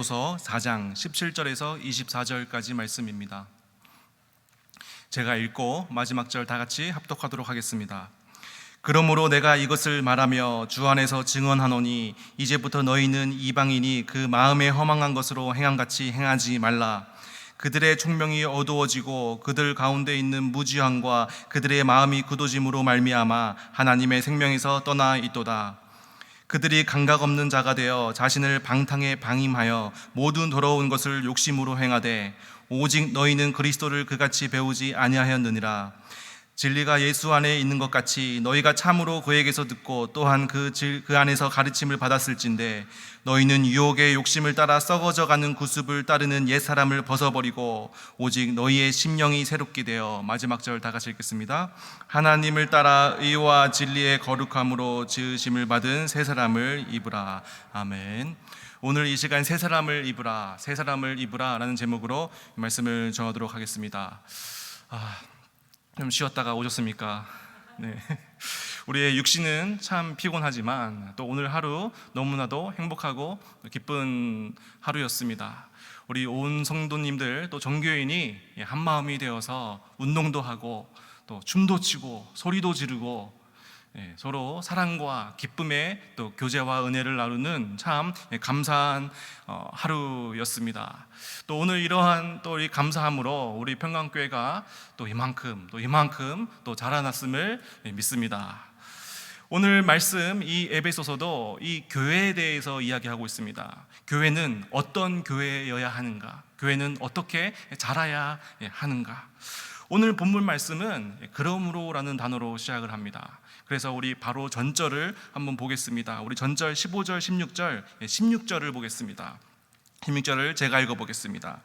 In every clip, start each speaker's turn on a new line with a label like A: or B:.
A: 서 4장 17절에서 24절까지 말씀입니다. 제가 읽고 마지막 절 다 같이 합독하도록 하겠습니다. 그러므로 내가 이것을 말하며 주 안에서 증언하노니 이제부터 너희는 이방인이 그 마음에 허망한 것으로 행함같이 행하지 말라. 그들의 총명이 어두워지고 그들 가운데 있는 무지함과 그들의 마음이 굳어짐으로 말미암아 하나님의 생명에서 떠나 있도다. 그들이 감각 없는 자가 되어 자신을 방탕에 방임하여 모든 더러운 것을 욕심으로 행하되 오직 너희는 그리스도를 그같이 배우지 아니하였느니라. 진리가 예수 안에 있는 것 같이 너희가 참으로 그에게서 듣고 또한 그 안에서 가르침을 받았을진데 너희는 유혹의 욕심을 따라 썩어져가는 구습을 따르는 옛사람을 벗어버리고 오직 너희의 심령이 새롭게 되어, 마지막 절 다 같이 읽겠습니다. 하나님을 따라 의와 진리의 거룩함으로 지으심을 받은 새 사람을 입으라. 아멘. 오늘 이 시간 새 사람을 입으라, 새 사람을 입으라 라는 제목으로 말씀을 전하도록 하겠습니다. 좀 쉬었다가 오셨습니까? 네. 우리의 육신은 참 피곤하지만 또 오늘 하루 너무나도 행복하고 기쁜 하루였습니다. 우리 온 성도님들 또 정교인이 한마음이 되어서 운동도 하고 또 춤도 추고 소리도 지르고 서로 사랑과 기쁨의 또 교제와 은혜를 나누는 참 감사한 하루였습니다. 또 오늘 이러한 또 이 감사함으로 우리 평강교회가 또 이만큼 또 자라났음을 믿습니다. 오늘 말씀 이 에베소서도 이 교회에 대해서 이야기하고 있습니다. 교회는 어떤 교회여야 하는가? 교회는 어떻게 자라야 하는가? 오늘 본문 말씀은 그러므로라는 단어로 시작을 합니다. 그래서 우리 바로 전절을 한번 보겠습니다. 우리 전절 15절, 16절, 16절을 보겠습니다. 16절을 제가 읽어보겠습니다.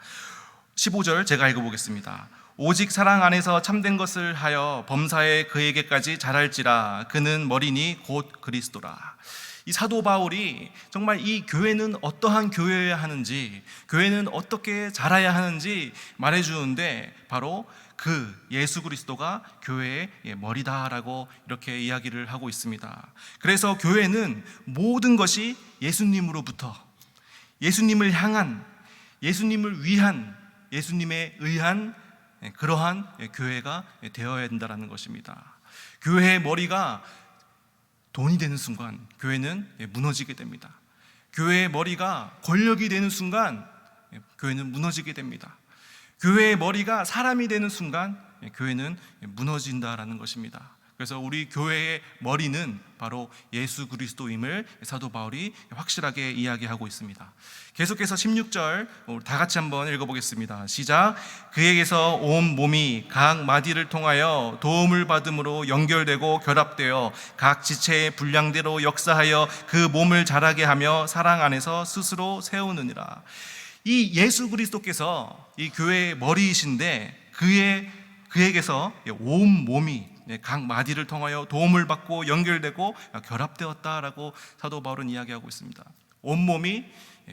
A: 15절 제가 읽어보겠습니다. 오직 사랑 안에서 참된 것을 하여 범사에 그에게까지 자랄지라. 그는 머리니 곧 그리스도라. 이 사도 바울이 정말 이 교회는 어떠한 교회여야 하는지, 교회는 어떻게 자라야 하는지 말해주는데 바로 그 예수 그리스도가 교회의 머리다라고 이렇게 이야기를 하고 있습니다. 그래서 교회는 모든 것이 예수님으로부터, 예수님을 향한, 예수님을 위한, 예수님에 의한 그러한 교회가 되어야 된다는 것입니다. 교회의 머리가 돈이 되는 순간 교회는 무너지게 됩니다. 교회의 머리가 권력이 되는 순간 교회는 무너지게 됩니다. 교회의 머리가 사람이 되는 순간 교회는 무너진다라는 것입니다. 그래서 우리 교회의 머리는 바로 예수 그리스도임을 사도 바울이 확실하게 이야기하고 있습니다. 계속해서 16절 다 같이 한번 읽어보겠습니다. 시작. 그에게서 온 몸이 각 마디를 통하여 도움을 받음으로 연결되고 결합되어 각 지체의 분량대로 역사하여 그 몸을 자라게 하며 사랑 안에서 스스로 세우느니라. 이 예수 그리스도께서 이 교회의 머리이신데 그에게서 온 몸이 각 마디를 통하여 도움을 받고 연결되고 결합되었다라고 사도 바울은 이야기하고 있습니다. 온 몸이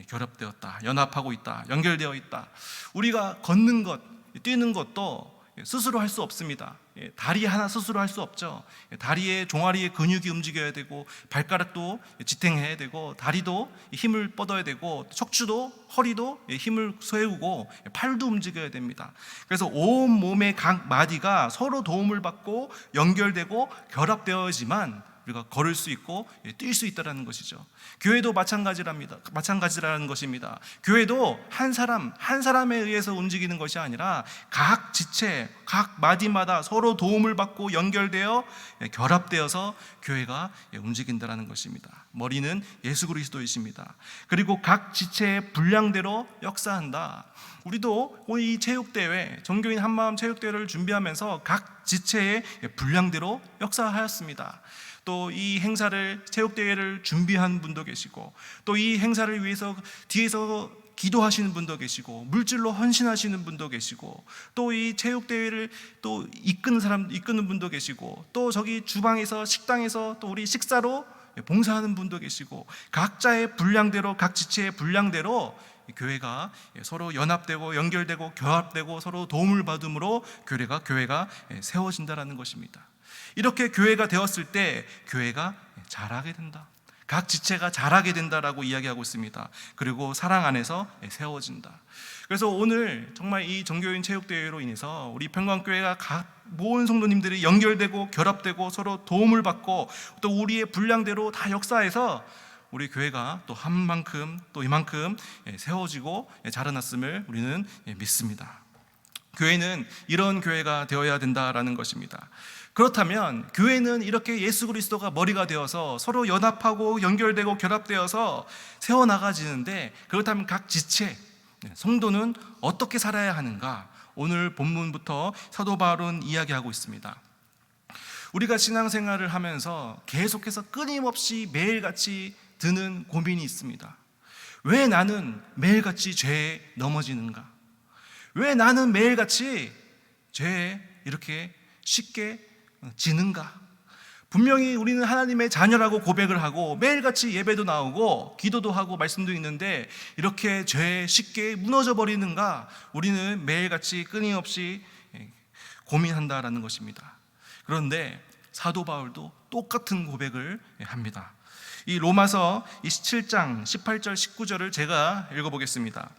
A: 결합되었다, 연합하고 있다, 연결되어 있다. 우리가 걷는 것, 뛰는 것도 스스로 할 수 없습니다. 다리 하나 스스로 할 수 없죠. 다리의 종아리의 근육이 움직여야 되고 발가락도 지탱해야 되고 다리도 힘을 뻗어야 되고 척추도 허리도 힘을 세우고 팔도 움직여야 됩니다. 그래서 온 몸의 각 마디가 서로 도움을 받고 연결되고 결합되어야지만 우리가 걸을 수 있고 뛸 수 있다는 것이죠. 교회도 마찬가지라는 것입니다. 교회도 한 사람에 의해서 움직이는 것이 아니라 각 지체, 각 마디마다 서로 도움을 받고 연결되어 결합되어서 교회가 움직인다는 것입니다. 머리는 예수 그리스도이십니다. 그리고 각 지체의 분량대로 역사한다. 우리도 이 체육대회, 정교인 한마음 체육대회를 준비하면서 각 지체의 분량대로 역사하였습니다. 또 이 행사를, 체육대회를 준비한 분도 계시고 또 이 행사를 위해서 뒤에서 기도하시는 분도 계시고 물질로 헌신하시는 분도 계시고 또 이 체육대회를 또 이끄는 분도 계시고 또 저기 주방에서 식당에서 또 우리 식사로 봉사하는 분도 계시고 각자의 분량대로, 각 지체의 분량대로 교회가 서로 연합되고 연결되고 결합되고 서로 도움을 받음으로 교회가 세워진다는 것입니다. 이렇게 교회가 되었을 때 교회가 자라게 된다. 각 지체가 자라게 된다라고 이야기하고 있습니다. 그리고 사랑 안에서 세워진다. 그래서 오늘 정말 이 정교인 체육대회로 인해서 우리 평강교회가 각 모든 성도님들이 연결되고 결합되고 서로 도움을 받고 또 우리의 분량대로 다 역사해서 우리 교회가 또 한 만큼 또 이만큼 세워지고 자라났음을 우리는 믿습니다. 교회는 이런 교회가 되어야 된다라는 것입니다. 그렇다면 교회는 이렇게 예수 그리스도가 머리가 되어서 서로 연합하고 연결되고 결합되어서 세워나가지는데, 그렇다면 각 지체, 성도는 어떻게 살아야 하는가? 오늘 본문부터 사도 바울은 이야기하고 있습니다. 우리가 신앙생활을 하면서 계속해서 끊임없이 매일같이 드는 고민이 있습니다. 왜 나는 매일같이 죄에 넘어지는가? 왜 나는 매일같이 죄에 이렇게 쉽게 지는가? 분명히 우리는 하나님의 자녀라고 고백을 하고 매일같이 예배도 나오고 기도도 하고 말씀도 있는데 이렇게 죄에 쉽게 무너져 버리는가? 우리는 매일같이 끊임없이 고민한다라는 것입니다. 그런데 사도 바울도 똑같은 고백을 합니다. 이 로마서 27장 18절 19절을 제가 읽어보겠습니다.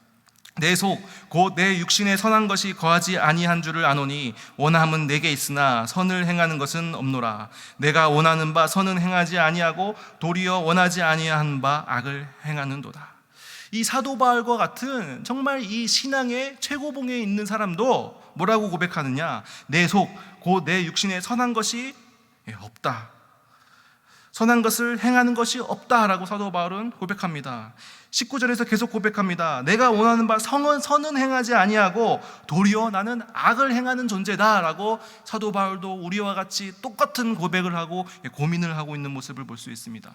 A: 내 속 곧 내 육신에 선한 것이 거하지 아니한 줄을 아노니 원함은 내게 있으나 선을 행하는 것은 없노라. 내가 원하는 바 선은 행하지 아니하고 도리어 원하지 아니한 바 악을 행하는도다. 이 사도 바울과 같은 정말 이 신앙의 최고봉에 있는 사람도 뭐라고 고백하느냐? 내 속 곧 내 육신에 선한 것이 없다. 선한 것을 행하는 것이 없다라고 사도 바울은 고백합니다. 19절에서 계속 고백합니다. 내가 원하는 바 선은 행하지 아니하고 도리어 나는 악을 행하는 존재다라고 사도 바울도 우리와 같이 똑같은 고백을 하고 고민을 하고 있는 모습을 볼 수 있습니다.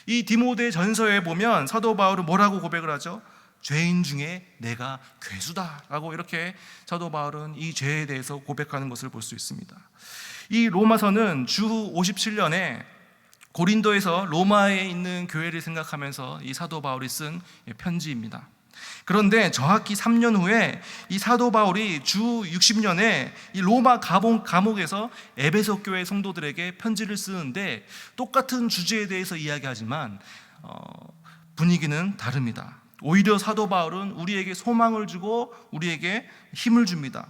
A: 이 디모데 전서에 보면 사도 바울은 뭐라고 고백을 하죠? 죄인 중에 내가 괴수다라고 이렇게 사도 바울은 이 죄에 대해서 고백하는 것을 볼 수 있습니다. 이 로마서는 주 57년에 고린도에서 로마에 있는 교회를 생각하면서 이 사도 바울이 쓴 편지입니다. 그런데 정확히 3년 후에 이 사도 바울이 주 60년에 이 로마 감옥에서 에베소 교회 성도들에게 편지를 쓰는데 똑같은 주제에 대해서 이야기하지만 분위기는 다릅니다. 오히려 사도 바울은 우리에게 소망을 주고 우리에게 힘을 줍니다.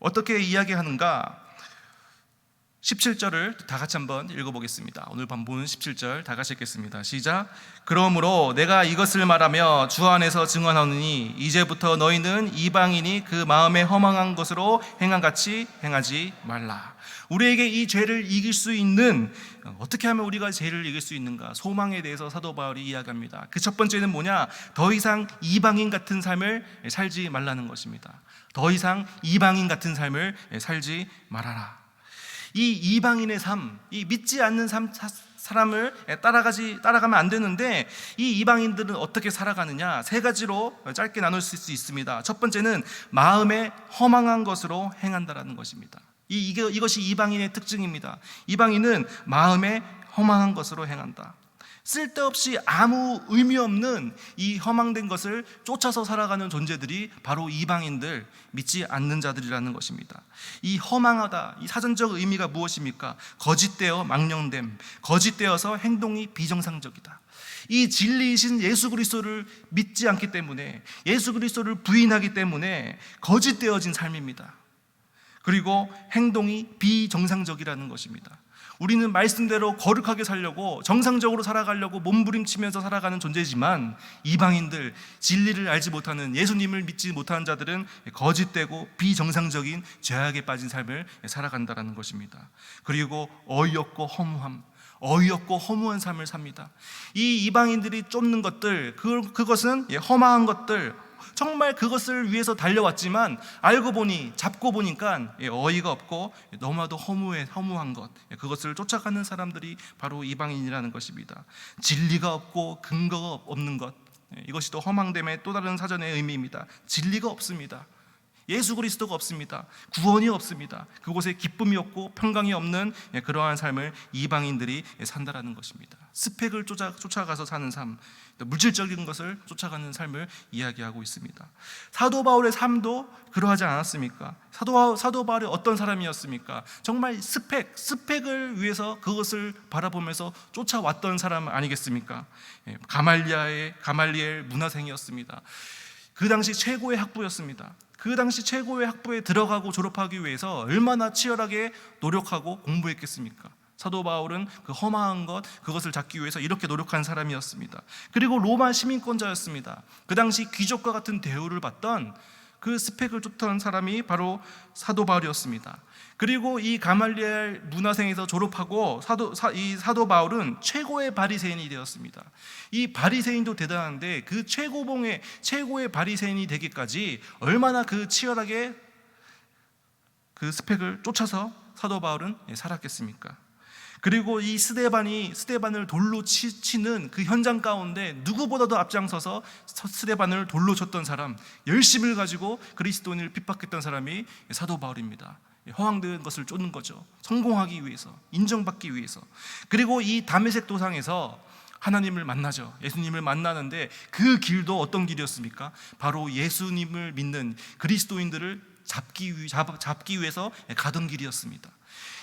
A: 어떻게 이야기하는가? 17절을 다 같이 한번 읽어보겠습니다. 오늘 본문 17절 다 같이 읽겠습니다. 시작. 그러므로 내가 이것을 말하며 주 안에서 증언하노니 이제부터 너희는 이방인이 그 마음에 허망한 것으로 행함같이 행하지 말라. 우리에게 이 죄를 이길 수 있는, 어떻게 하면 우리가 죄를 이길 수 있는가? 소망에 대해서 사도 바울이 이야기합니다. 그 첫 번째는 뭐냐? 더 이상 이방인 같은 삶을 살지 말라는 것입니다. 더 이상 이방인 같은 삶을 살지 말아라. 이 이방인의 삶, 이 믿지 않는 사람을 따라가면 안 되는데, 이 이방인들은 어떻게 살아가느냐? 세 가지로 짧게 나눌 수 있습니다. 첫 번째는 마음에 허망한 것으로 행한다라는 것입니다. 이것이 이방인의 특징입니다. 이방인은 마음에 허망한 것으로 행한다. 쓸데없이 아무 의미 없는 이 허망된 것을 쫓아서 살아가는 존재들이 바로 이방인들, 믿지 않는 자들이라는 것입니다. 이 허망하다, 이 사전적 의미가 무엇입니까? 거짓되어 망령됨, 거짓되어서 행동이 비정상적이다. 이 진리이신 예수 그리스도를 믿지 않기 때문에, 예수 그리스도를 부인하기 때문에 거짓되어진 삶입니다. 그리고 행동이 비정상적이라는 것입니다. 우리는 말씀대로 거룩하게 살려고, 정상적으로 살아가려고 몸부림치면서 살아가는 존재지만, 이방인들, 진리를 알지 못하는, 예수님을 믿지 못하는 자들은 거짓되고 비정상적인 죄악에 빠진 삶을 살아간다는 것입니다. 그리고 어이없고 허무한 삶을 삽니다. 이 이방인들이 쫓는 것들, 그것은 허망한 것들, 정말 그것을 위해서 달려왔지만 알고 보니, 잡고 보니까 어이가 없고 너무나도 허무한 것, 그것을 쫓아가는 사람들이 바로 이방인이라는 것입니다. 진리가 없고 근거가 없는 것, 이것이 또 허망됨의 또 다른 사전의 의미입니다. 진리가 없습니다. 예수 그리스도가 없습니다. 구원이 없습니다. 그곳에 기쁨이 없고 평강이 없는 그러한 삶을 이방인들이 산다라는 것입니다. 스펙을 쫓아가서 사는 삶, 물질적인 것을 쫓아가는 삶을 이야기하고 있습니다. 사도 바울의 삶도 그러하지 않았습니까? 사도 바울이 어떤 사람이었습니까? 정말 스펙을 위해서 그것을 바라보면서 쫓아왔던 사람 아니겠습니까? 가말리엘 문화생이었습니다. 그 당시 최고의 학부였습니다. 그 당시 최고의 학부에 들어가고 졸업하기 위해서 얼마나 치열하게 노력하고 공부했겠습니까? 사도 바울은 그 험한 그것을 잡기 위해서 이렇게 노력한 사람이었습니다. 그리고 로마 시민권자였습니다. 그 당시 귀족과 같은 대우를 받던 그 스펙을 쫓던 사람이 바로 사도 바울이었습니다. 그리고 이 가말리엘 문화생에서 졸업하고 사도 바울은 최고의 바리새인이 되었습니다. 이 바리새인도 대단한데 그 최고의 바리새인이 되기까지 얼마나 그 치열하게 그 스펙을 쫓아서 사도 바울은 살았겠습니까? 그리고 이 스데반을 돌로 치는 그 현장 가운데 누구보다도 앞장서서 스데반을 돌로 쳤던 사람, 열심을 가지고 그리스도인을 핍박했던 사람이 사도 바울입니다. 허황된 것을 쫓는 거죠. 성공하기 위해서, 인정받기 위해서. 그리고 이 다메섹 도상에서 하나님을 만나죠. 예수님을 만나는데 그 길도 어떤 길이었습니까? 바로 예수님을 믿는 그리스도인들을 잡기 위해서 가던 길이었습니다.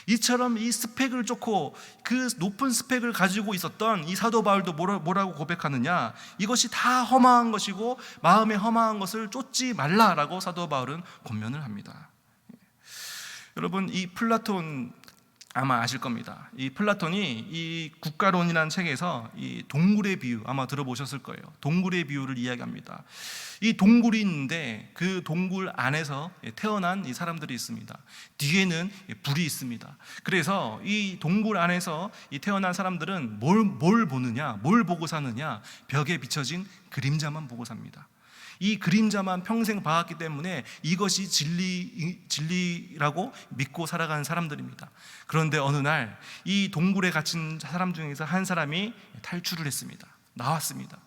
A: 이처럼 이 스펙을 쫓고 그 높은 스펙을 가지고 있었던 이 사도 바울도 뭐라고 고백하느냐? 이것이 다 허망한 것이고 마음에 허망한 것을 쫓지 말라라고 사도 바울은 권면을 합니다. 여러분, 이 플라톤 아마 아실 겁니다. 이 플라톤이 이 국가론이라는 책에서 이 동굴의 비유 아마 들어보셨을 거예요. 동굴의 비유를 이야기합니다. 이 동굴이 있는데 그 동굴 안에서 태어난 이 사람들이 있습니다. 뒤에는 불이 있습니다. 그래서 이 동굴 안에서 이 태어난 사람들은 뭘 보느냐, 뭘 보고 사느냐? 벽에 비춰진 그림자만 보고 삽니다. 이 그림자만 평생 봐왔기 때문에 이것이 진리라고 믿고 살아가는 사람들입니다. 그런데 어느 날 이 동굴에 갇힌 사람 중에서 한 사람이 탈출을 했습니다. 나왔습니다.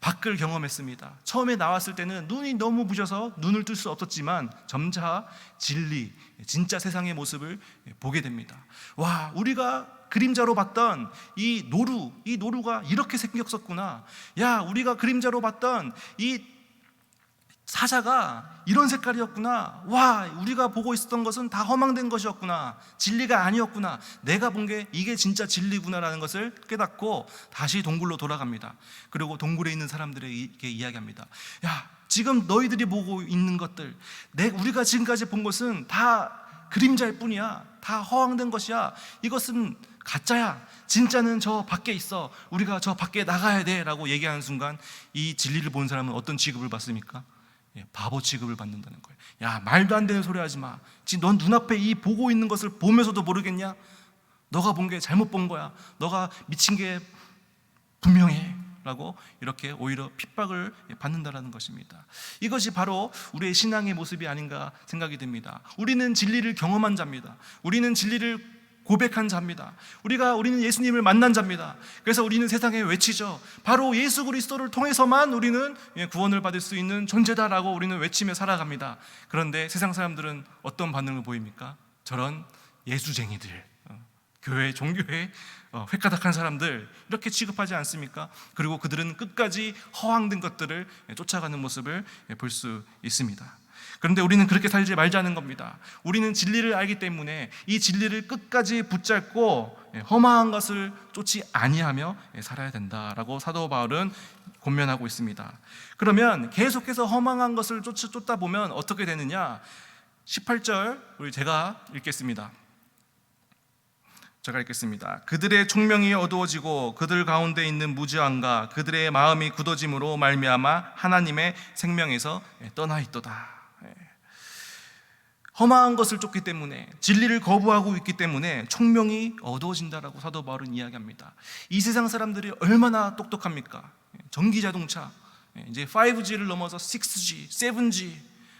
A: 밖을 경험했습니다. 처음에 나왔을 때는 눈이 너무 부셔서 눈을 뜰 수 없었지만 점차 진짜 세상의 모습을 보게 됩니다. 와, 우리가 그림자로 봤던 이 노루가 이렇게 생겼었구나. 야, 우리가 그림자로 봤던 이 사자가 이런 색깔이었구나. 와, 우리가 보고 있었던 것은 다 허망된 것이었구나. 진리가 아니었구나. 내가 본 게 이게 진짜 진리구나라는 것을 깨닫고 다시 동굴로 돌아갑니다. 그리고 동굴에 있는 사람들에게 이야기합니다. 야, 지금 너희들이 보고 있는 것들, 우리가 지금까지 본 것은 다 그림자일 뿐이야. 다 허황된 것이야. 이것은 가짜야. 진짜는 저 밖에 있어. 우리가 저 밖에 나가야 돼 라고 얘기하는 순간 이 진리를 본 사람은 어떤 취급을 받습니까? 바보 취급을 받는다는 거예요. 야, 말도 안 되는 소리 하지 마. 지금 넌 눈앞에 이 보고 있는 것을 보면서도 모르겠냐? 너가 본 게 잘못 본 거야. 너가 미친 게 분명해 라고 이렇게 오히려 핍박을 받는다는 것입니다. 이것이 바로 우리의 신앙의 모습이 아닌가 생각이 듭니다. 우리는 진리를 경험한 자입니다. 우리는 진리를 고백한 자입니다. 우리는 예수님을 만난 자입니다. 그래서 우리는 세상에 외치죠. 바로 예수 그리스도를 통해서만 우리는 구원을 받을 수 있는 존재다라고 우리는 외치며 살아갑니다. 그런데 세상 사람들은 어떤 반응을 보입니까? 저런 예수쟁이들, 종교에 획가닥한 사람들 이렇게 취급하지 않습니까? 그리고 그들은 끝까지 허황된 것들을 쫓아가는 모습을 볼 수 있습니다. 그런데 우리는 그렇게 살지 말자는 겁니다. 우리는 진리를 알기 때문에 이 진리를 끝까지 붙잡고 허망한 것을 쫓지 아니하며 살아야 된다라고 사도 바울은 권면하고 있습니다. 그러면 계속해서 허망한 것을 쫓다 보면 어떻게 되느냐? 18절 제가 읽겠습니다. 그들의 총명이 어두워지고 그들 가운데 있는 무지함과 그들의 마음이 굳어짐으로 말미암아 하나님의 생명에서 떠나 있도다. 험한 것을 쫓기 때문에, 진리를 거부하고 있기 때문에 총명이 어두워진다라고 사도 바울은 이야기합니다. 이 세상 사람들이 얼마나 똑똑합니까? 전기자동차, 이제 5G를 넘어서 6G, 7G,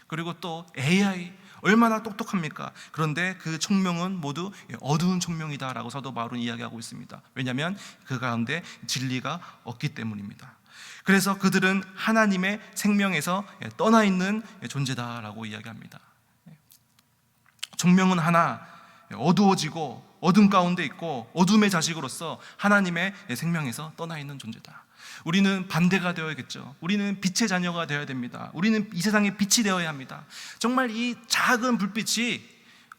A: 그리고 또 AI, 얼마나 똑똑합니까? 그런데 그 총명은 모두 어두운 총명이다라고 사도 바울은 이야기하고 있습니다. 왜냐하면 그 가운데 진리가 없기 때문입니다. 그래서 그들은 하나님의 생명에서 떠나 있는 존재다라고 이야기합니다. 총명은 하나, 어두워지고 어둠 가운데 있고 어둠의 자식으로서 하나님의 생명에서 떠나 있는 존재다. 우리는 반대가 되어야겠죠. 우리는 빛의 자녀가 되어야 됩니다. 우리는 이 세상의 빛이 되어야 합니다. 정말 이 작은 불빛이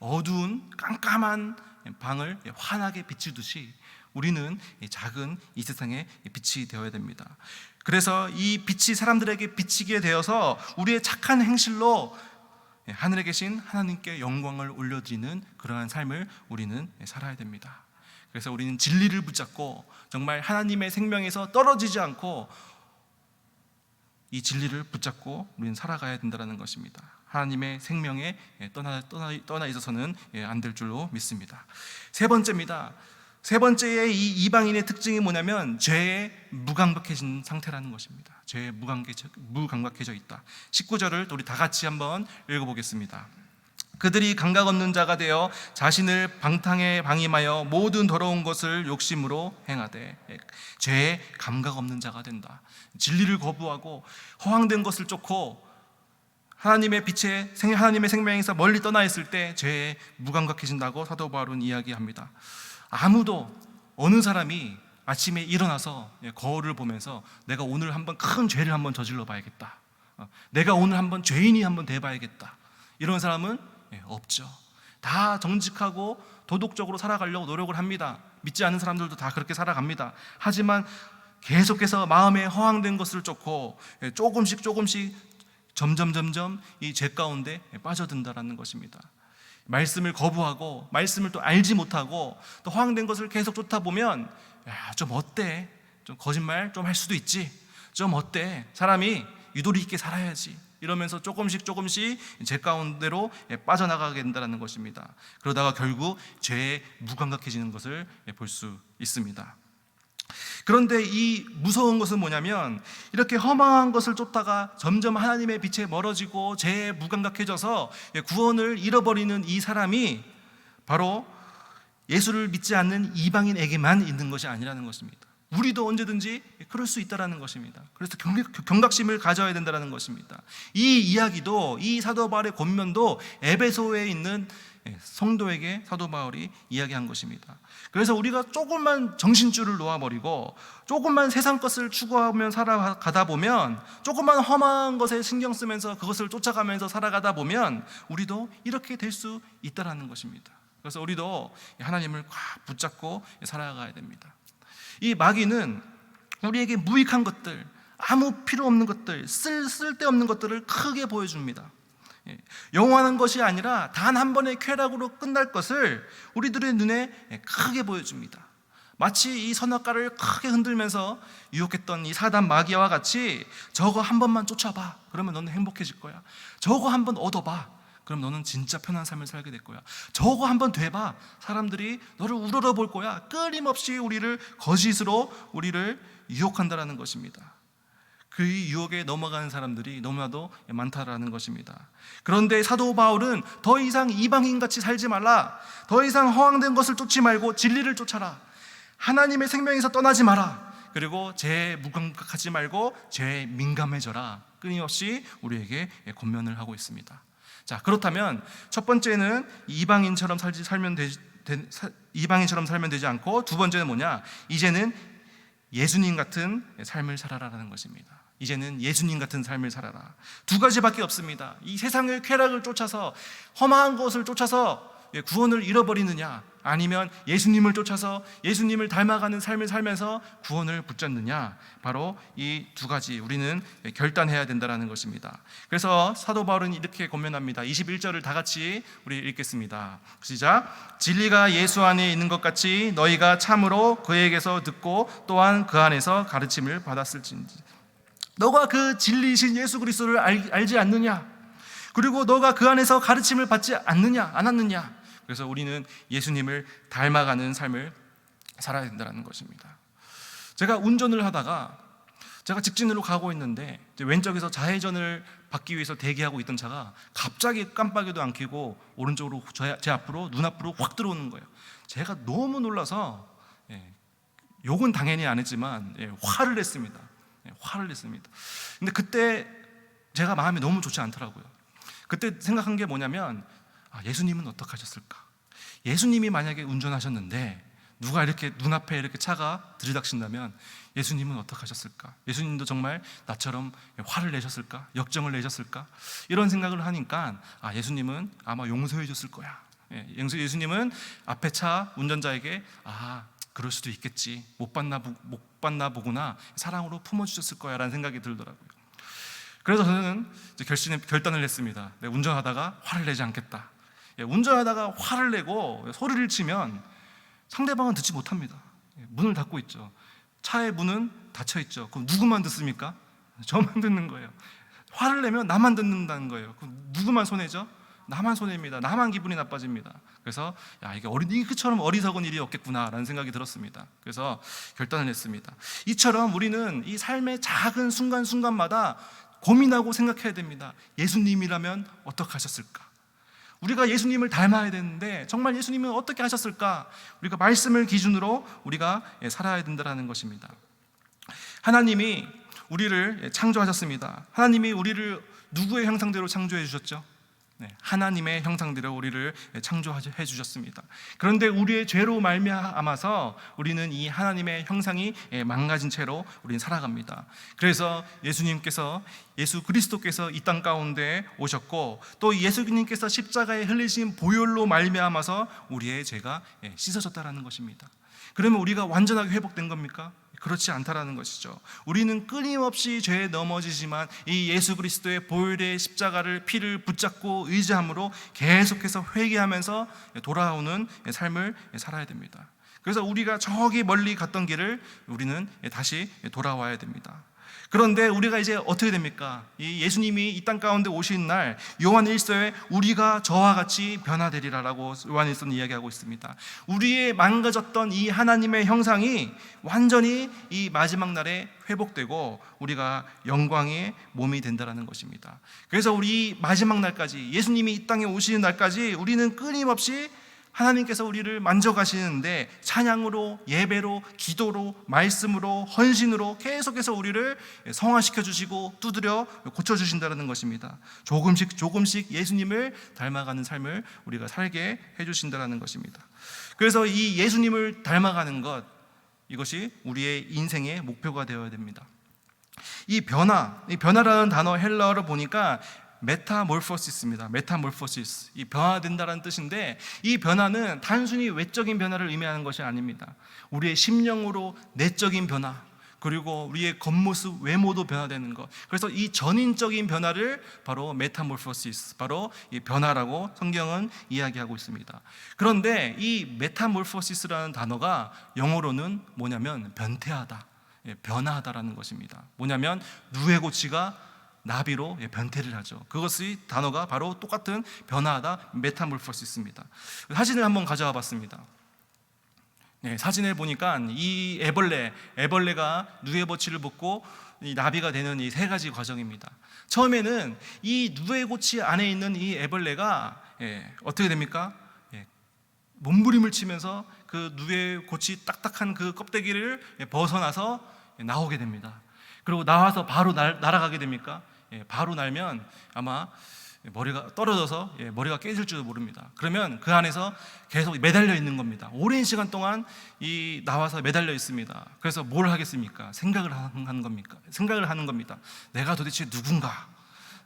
A: 어두운 깜깜한 방을 환하게 비추듯이 우리는 작은 이 세상의 빛이 되어야 됩니다. 그래서 이 빛이 사람들에게 비치게 되어서 우리의 착한 행실로 하늘에 계신 하나님께 영광을 올려드리는 그러한 삶을 우리는 살아야 됩니다. 그래서 우리는 진리를 붙잡고 정말 하나님의 생명에서 떨어지지 않고 이 진리를 붙잡고 우리는 살아가야 된다는 것입니다. 하나님의 생명에 떠나 있어서는 안 될 줄로 믿습니다. 세 번째입니다. 세 번째의 이 이방인의 특징이 뭐냐면 죄에 무감각해진 상태라는 것입니다. 죄에 무감각해져 있다. 19절을 우리 다 같이 한번 읽어보겠습니다. 그들이 감각 없는 자가 되어 자신을 방탕에 방임하여 모든 더러운 것을 욕심으로 행하되, 죄에 감각 없는 자가 된다. 진리를 거부하고 허황된 것을 쫓고 하나님의 빛에 하나님의 생명에서 멀리 떠나 있을 때 죄에 무감각해진다고 사도 바울은 이야기합니다. 아무도 어느 사람이 아침에 일어나서 거울을 보면서 내가 오늘 한번 큰 죄를 한번 저질러 봐야겠다, 내가 오늘 한번 죄인이 한번 돼 봐야겠다, 이런 사람은 없죠. 다 정직하고 도덕적으로 살아가려고 노력을 합니다. 믿지 않는 사람들도 다 그렇게 살아갑니다. 하지만 계속해서 마음에 허황된 것을 쫓고 조금씩 점점 이 죄 가운데 빠져든다라는 것입니다. 말씀을 거부하고 말씀을 또 알지 못하고 또 허황된 것을 계속 쫓다 보면 좀 어때? 좀 거짓말 좀 할 수도 있지. 좀 어때? 사람이 유도리 있게 살아야지. 이러면서 조금씩 죄 가운데로 빠져나가게 된다는 것입니다. 그러다가 결국 죄에 무감각해지는 것을 볼 수 있습니다. 그런데 이 무서운 것은 뭐냐면 이렇게 허망한 것을 쫓다가 점점 하나님의 빛에 멀어지고 죄에 무감각해져서 구원을 잃어버리는 이 사람이 바로 예수를 믿지 않는 이방인에게만 있는 것이 아니라는 것입니다. 우리도 언제든지 그럴 수 있다는 것입니다. 그래서 경각심을 가져야 된다는 것입니다. 이 이야기도, 이 사도 바울의 권면도 에베소에 있는 성도에게 사도 바울이 이야기한 것입니다. 그래서 우리가 조금만 정신줄을 놓아버리고 조금만 세상 것을 추구하며 살아가다 보면, 조금만 험한 것에 신경 쓰면서 그것을 쫓아가면서 살아가다 보면 우리도 이렇게 될 수 있다는 것입니다. 그래서 우리도 하나님을 꽉 붙잡고 살아가야 됩니다. 이 마귀는 우리에게 무익한 것들, 아무 필요 없는 것들, 쓸데없는 것들을 크게 보여줍니다. 영원한 것이 아니라 단 한 번의 쾌락으로 끝날 것을 우리들의 눈에 크게 보여줍니다. 마치 이 선악과를 크게 흔들면서 유혹했던 이 사단 마귀와 같이 저거 한 번만 쫓아봐, 그러면 너는 행복해질 거야. 저거 한 번 얻어봐, 그럼 너는 진짜 편한 삶을 살게 될 거야. 저거 한번 돼봐, 사람들이 너를 우러러 볼 거야. 끊임없이 우리를 거짓으로 우리를 유혹한다라는 것입니다. 그 유혹에 넘어가는 사람들이 너무나도 많다라는 것입니다. 그런데 사도 바울은 더 이상 이방인같이 살지 말라, 더 이상 허황된 것을 쫓지 말고 진리를 쫓아라, 하나님의 생명에서 떠나지 마라, 그리고 죄에 무감각하지 말고 죄에 민감해져라, 끊임없이 우리에게 권면을 하고 있습니다. 자, 그렇다면 첫 번째는 이방인처럼 살면 되지 않고, 두 번째는 뭐냐? 이제는 예수님 같은 삶을 살아라라는 것입니다. 이제는 예수님 같은 삶을 살아라. 두 가지밖에 없습니다. 이 세상의 쾌락을 쫓아서, 험한 것을 쫓아서 구원을 잃어버리느냐, 아니면 예수님을 쫓아서 예수님을 닮아가는 삶을 살면서 구원을 붙잡느냐, 바로 이 두 가지 우리는 결단해야 된다는 것입니다. 그래서 사도 바울은 이렇게 권면합니다. 21절을 다 같이 우리 읽겠습니다. 시작. 진리가 예수 안에 있는 것 같이 너희가 참으로 그에게서 듣고 또한 그 안에서 가르침을 받았을진지. 너가 그 진리이신 예수 그리스도를 알지 않느냐? 그리고 너가 그 안에서 가르침을 받지 않았느냐? 그래서 우리는 예수님을 닮아가는 삶을 살아야 된다는 것입니다. 제가 운전을 하다가 제가 직진으로 가고 있는데 왼쪽에서 좌회전을 받기 위해서 대기하고 있던 차가 갑자기 깜빡이도 안 켜고 오른쪽으로 제 앞으로, 눈앞으로 확 들어오는 거예요. 제가 너무 놀라서 욕은 당연히 안 했지만 화를 냈습니다. 화를 냈습니다. 근데 그때 제가 마음이 너무 좋지 않더라고요. 그때 생각한 게 뭐냐면, 예수님은 어떻게 하셨을까? 예수님이 만약에 운전하셨는데 누가 이렇게 눈앞에 이렇게 차가 들이닥친다면 예수님은 어떻게 하셨을까? 예수님도 정말 나처럼 화를 내셨을까? 역정을 내셨을까? 이런 생각을 하니까 예수님은 아마 용서해 줬을 거야. 예수님은 앞에 차 운전자에게 그럴 수도 있겠지, 못 봤나 보구나, 사랑으로 품어주셨을 거야 라는 생각이 들더라고요. 그래서 저는 결단을 했습니다. 운전하다가 화를 내지 않겠다. 운전하다가 화를 내고 소리를 치면 상대방은 듣지 못합니다. 문을 닫고 있죠. 차의 문은 닫혀 있죠. 그럼 누구만 듣습니까? 저만 듣는 거예요. 화를 내면 나만 듣는다는 거예요. 그럼 누구만 손해죠? 나만 손해입니다. 나만 기분이 나빠집니다. 그래서 이게 이처럼 어리석은 일이 없겠구나라는 생각이 들었습니다. 그래서 결단을 했습니다. 이처럼 우리는 이 삶의 작은 순간순간마다 고민하고 생각해야 됩니다. 예수님이라면 어떻게 하셨을까? 우리가 예수님을 닮아야 되는데 정말 예수님은 어떻게 하셨을까? 우리가 말씀을 기준으로 우리가 살아야 된다는 것입니다. 하나님이 우리를 창조하셨습니다. 하나님이 우리를 누구의 형상대로 창조해 주셨죠? 하나님의 형상대로 우리를 창조해 주셨습니다. 그런데 우리의 죄로 말미암아서 우리는 이 하나님의 형상이 망가진 채로 우리는 살아갑니다. 그래서 예수 그리스도께서 이 땅 가운데 오셨고, 또 예수님께서 십자가에 흘리신 보혈로 말미암아서 우리의 죄가 씻어졌다라는 것입니다. 그러면 우리가 완전하게 회복된 겁니까? 그렇지 않다라는 것이죠. 우리는 끊임없이 죄에 넘어지지만 이 예수 그리스도의 보혈의 십자가를, 피를 붙잡고 의지함으로 계속해서 회개하면서 돌아오는 삶을 살아야 됩니다. 그래서 우리가 저기 멀리 갔던 길을 우리는 다시 돌아와야 됩니다. 그런데 우리가 이제 어떻게 됩니까? 이 예수님이 이 땅 가운데 오신 날 요한 1서에 우리가 저와 같이 변화되리라라고 요한 1서는 이야기하고 있습니다. 우리의 망가졌던 이 하나님의 형상이 완전히 이 마지막 날에 회복되고 우리가 영광의 몸이 된다는 것입니다. 그래서 우리 마지막 날까지, 예수님이 이 땅에 오시는 날까지 우리는 끊임없이 하나님께서 우리를 만져가시는데 찬양으로, 예배로, 기도로, 말씀으로, 헌신으로 계속해서 우리를 성화시켜 주시고 두드려 고쳐주신다는 것입니다. 조금씩 예수님을 닮아가는 삶을 우리가 살게 해주신다는 것입니다. 그래서 이 예수님을 닮아가는 것, 이것이 우리의 인생의 목표가 되어야 됩니다. 이 변화라는 단어 헬라어를 보니까 메타몰포시스입니다. 메타몰포시스, 이 변화된다라는 뜻인데, 이 변화는 단순히 외적인 변화를 의미하는 것이 아닙니다. 우리의 심령으로 내적인 변화, 그리고 우리의 겉모습, 외모도 변화되는 것. 그래서 이 전인적인 변화를 바로 메타몰포시스, 바로 이 변화라고 성경은 이야기하고 있습니다. 그런데 이 메타몰포시스라는 단어가 영어로는 뭐냐면 변태하다, 변화하다라는 것입니다. 뭐냐면 누에고치가 나비로 변태를 하죠. 그것의 단어가 바로 똑같은 변화하다, 메타몰포시스입니다. 사진을 한번 가져와 봤습니다. 사진을 보니까 이 애벌레가 누에고치를 벗고 이 나비가 되는 이 세 가지 과정입니다. 처음에는 이 누에고치 안에 있는 이 애벌레가 어떻게 됩니까? 몸부림을 치면서 그 누에고치 딱딱한 그 껍데기를 벗어나서 나오게 됩니다. 그리고 나와서 바로 날아가게 됩니까? 바로 날면 아마 머리가 떨어져서 머리가 깨질지도 모릅니다. 그러면 그 안에서 계속 매달려 있는 겁니다. 오랜 시간 동안 나와서 매달려 있습니다. 그래서 뭘 하겠습니까? 생각을 하는 겁니다. 내가 도대체 누군가?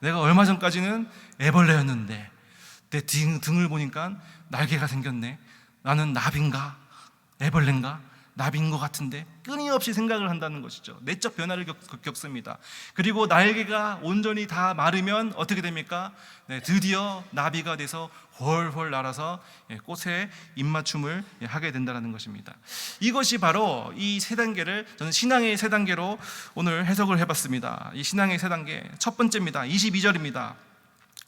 A: 내가 얼마 전까지는 애벌레였는데 내 등을 보니까 날개가 생겼네. 나는 나비인가? 애벌레인가? 나비인 것 같은데, 끊임없이 생각을 한다는 것이죠. 내적 변화를 겪습니다. 그리고 날개가 온전히 다 마르면 어떻게 됩니까? 드디어 나비가 돼서 훨훨 날아서 꽃에 입맞춤을 하게 된다는 것입니다. 이것이 바로 이 세 단계를 저는 신앙의 세 단계로 오늘 해석을 해봤습니다. 이 신앙의 세 단계, 첫 번째입니다. 22절입니다.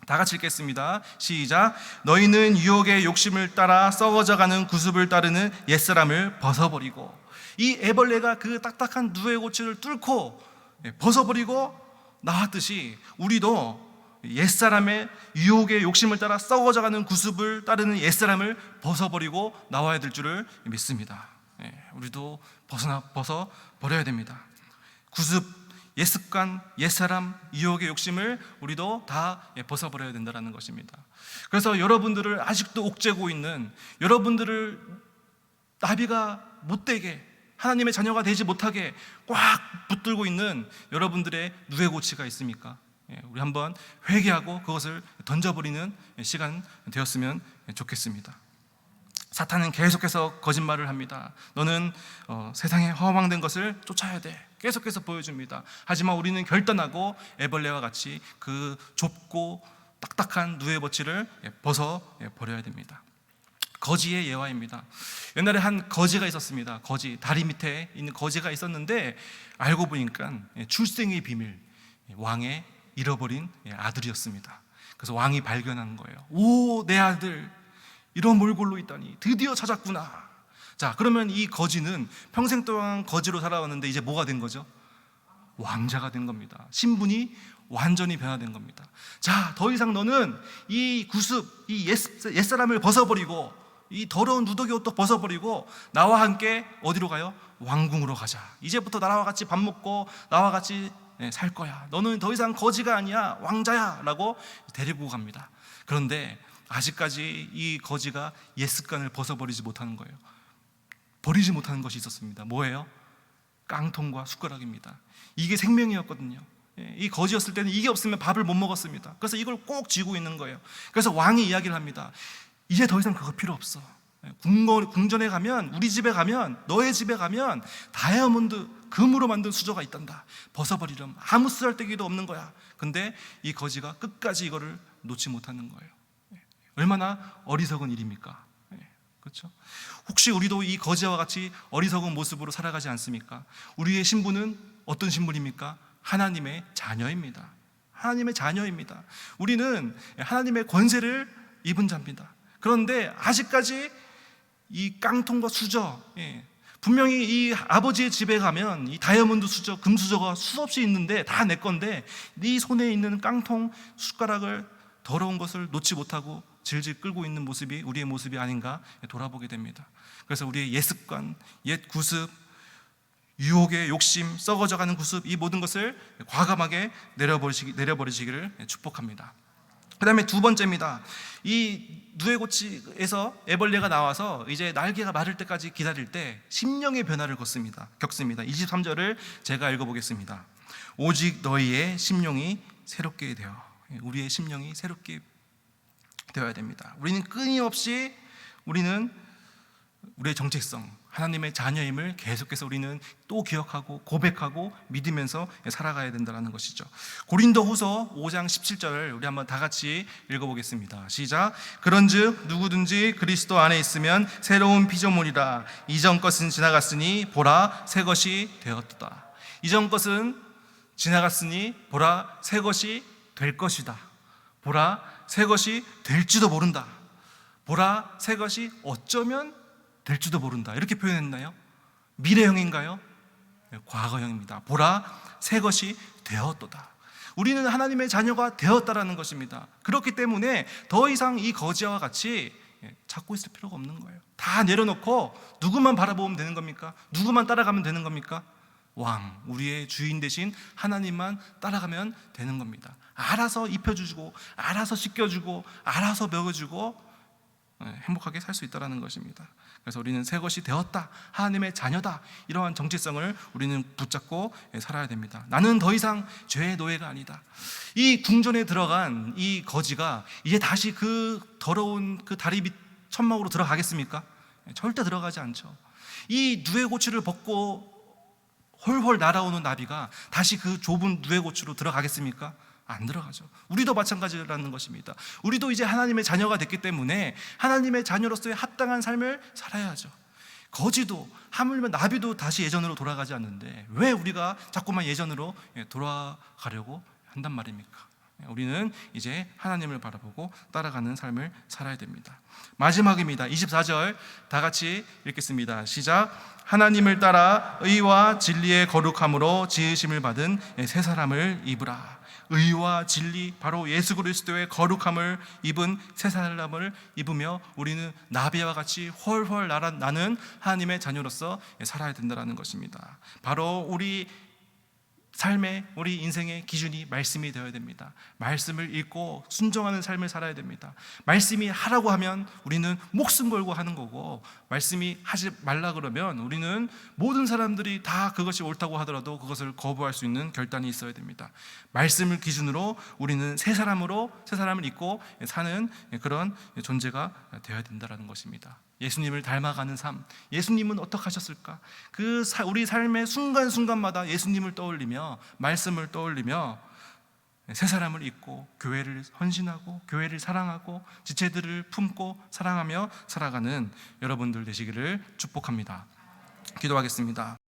A: 다 같이 읽겠습니다. 시작. 너희는 유혹의 욕심을 따라 썩어져가는 구습을 따르는 옛사람을 벗어버리고. 이 애벌레가 그 딱딱한 누에고치를 뚫고 벗어버리고 나왔듯이 우리도 옛사람의 유혹의 욕심을 따라 썩어져가는 구습을 따르는 옛사람을 벗어버리고 나와야 될 줄을 믿습니다. 우리도 벗어버려야 됩니다. 구습, 옛습관, 옛사람, 유혹의 욕심을 우리도 다 벗어버려야 된다는 것입니다. 그래서 여러분들을 아직도 옥죄고 있는, 여러분들을 나비가 못되게, 하나님의 자녀가 되지 못하게 꽉 붙들고 있는 여러분들의 누에고치가 있습니까? 우리 한번 회개하고 그것을 던져버리는 시간 되었으면 좋겠습니다. 사탄은 계속해서 거짓말을 합니다. 너는 세상에 허망된 것을 쫓아야 돼, 계속해서 보여줍니다. 하지만 우리는 결단하고 애벌레와 같이 그 좁고 딱딱한 누에버치를 벗어버려야 됩니다. 거지의 예화입니다. 옛날에 한 거지가 있었습니다. 거지, 다리 밑에 있는 거지가 있었는데 알고 보니까 출생의 비밀, 왕의 잃어버린 아들이었습니다. 그래서 왕이 발견한 거예요. 오, 내 아들 이런 몰골로 있다니, 드디어 찾았구나. 자, 그러면 이 거지는 평생 동안 거지로 살아왔는데 이제 뭐가 된 거죠? 왕자가 된 겁니다. 신분이 완전히 변화된 겁니다. 자, 더 이상 너는 이 구습, 이 옛사람을 벗어버리고 이 더러운 누더기 옷도 벗어버리고 나와 함께 어디로 가요? 왕궁으로 가자. 이제부터 나와 같이 밥 먹고 나와 같이 살 거야. 너는 더 이상 거지가 아니야, 왕자야 라고 데리고 갑니다. 그런데 아직까지 이 거지가 옛습관을 벗어버리지 못하는 거예요. 버리지 못하는 것이 있었습니다. 뭐예요? 깡통과 숟가락입니다. 이게 생명이었거든요. 이 거지였을 때는 이게 없으면 밥을 못 먹었습니다. 그래서 이걸 꼭 쥐고 있는 거예요. 그래서 왕이 이야기를 합니다. 이제 더 이상 그거 필요 없어. 궁전에 가면, 우리 집에 가면, 너의 집에 가면 다이아몬드, 금으로 만든 수저가 있단다. 벗어버리렴. 아무 쓰잘데기도 없는 거야. 근데 이 거지가 끝까지 이거를 놓지 못하는 거예요. 얼마나 어리석은 일입니까? 그렇죠? 혹시 우리도 이 거지와 같이 어리석은 모습으로 살아가지 않습니까? 우리의 신분은 어떤 신분입니까? 하나님의 자녀입니다. 하나님의 자녀입니다. 우리는 하나님의 권세를 입은 자입니다. 그런데 아직까지 이 깡통과 수저, 분명히 이 아버지의 집에 가면 이 다이아몬드 수저, 금 수저가 수없이 있는데 다 내 건데 네 손에 있는 깡통, 숟가락을, 더러운 것을 놓지 못하고 질질 끌고 있는 모습이 우리의 모습이 아닌가 돌아보게 됩니다. 그래서 우리의 옛 습관, 옛 구습, 유혹의 욕심, 썩어져가는 구습, 이 모든 것을 과감하게 내려버리시기를 축복합니다. 그 다음에 두 번째입니다. 이 누에고치에서 애벌레가 나와서 이제 날개가 마를 때까지 기다릴 때 심령의 변화를 겪습니다. 23절을 제가 읽어보겠습니다. 오직 너희의 심령이 새롭게 되어, 우리의 심령이 새롭게 되어야 됩니다. 우리는 끊임없이 우리의 정체성, 하나님의 자녀임을 계속해서 우리는 또 기억하고 고백하고 믿으면서 살아가야 된다는 것이죠. 고린도후서 5장 17절을 우리 한번 다 같이 읽어보겠습니다. 시작. 그런즉 누구든지 그리스도 안에 있으면 새로운 피조물이라. 이전 것은 지나갔으니 보라 새 것이 되었도다. 이전 것은 지나갔으니 보라 새 것이 될 것이다. 보라 새 것이 될지도 모른다. 보라 새 것이 어쩌면 될지도 모른다. 이렇게 표현했나요? 미래형인가요? 과거형입니다. 보라 새 것이 되었도다. 우리는 하나님의 자녀가 되었다라는 것입니다. 그렇기 때문에 더 이상 이 거지와 같이 찾고 있을 필요가 없는 거예요. 다 내려놓고 누구만 바라보면 되는 겁니까? 누구만 따라가면 되는 겁니까? 왕, 우리의 주인 되신 하나님만 따라가면 되는 겁니다. 알아서 입혀주고, 알아서 씻겨주고, 알아서 먹여주고 행복하게 살 수 있다는 것입니다. 그래서 우리는 새 것이 되었다, 하나님의 자녀다, 이러한 정체성을 우리는 붙잡고 살아야 됩니다. 나는 더 이상 죄의 노예가 아니다. 이 궁전에 들어간 이 거지가 이제 다시 그 더러운 그 다리 밑 천막으로 들어가겠습니까? 절대 들어가지 않죠. 이 누에고치를 벗고 홀홀 날아오는 나비가 다시 그 좁은 누에고치로 들어가겠습니까? 안 들어가죠. 우리도 마찬가지라는 것입니다. 우리도 이제 하나님의 자녀가 됐기 때문에 하나님의 자녀로서의 합당한 삶을 살아야죠. 거지도, 하물며 나비도 다시 예전으로 돌아가지 않는데 왜 우리가 자꾸만 예전으로 돌아가려고 한단 말입니까? 우리는 이제 하나님을 바라보고 따라가는 삶을 살아야 됩니다. 마지막입니다. 24절 다 같이 읽겠습니다. 시작. 하나님을 따라 의와 진리의 거룩함으로 지으심을 받은 새 사람을 입으라. 의와 진리, 바로 예수 그리스도의 거룩함을 입은 새 사람을 입으며 우리는 나비와 같이 훨훨 나는 하나님의 자녀로서 살아야 된다는 것입니다. 바로 우리 삶의 우리 인생의 기준이 말씀이 되어야 됩니다. 말씀을 읽고 순종하는 삶을 살아야 됩니다. 말씀이 하라고 하면 우리는 목숨 걸고 하는 거고, 말씀이 하지 말라 그러면 우리는 모든 사람들이 다 그것이 옳다고 하더라도 그것을 거부할 수 있는 결단이 있어야 됩니다. 말씀을 기준으로 우리는 새 사람을 잊고 사는 그런 존재가 되어야 된다는 것입니다. 예수님을 닮아가는 삶, 예수님은 어떻게 하셨을까? 우리 삶의 순간순간마다 예수님을 떠올리며 말씀을 떠올리며 새 사람을 잊고 교회를 헌신하고 교회를 사랑하고 지체들을 품고 사랑하며 살아가는 여러분들 되시기를 축복합니다. 기도하겠습니다.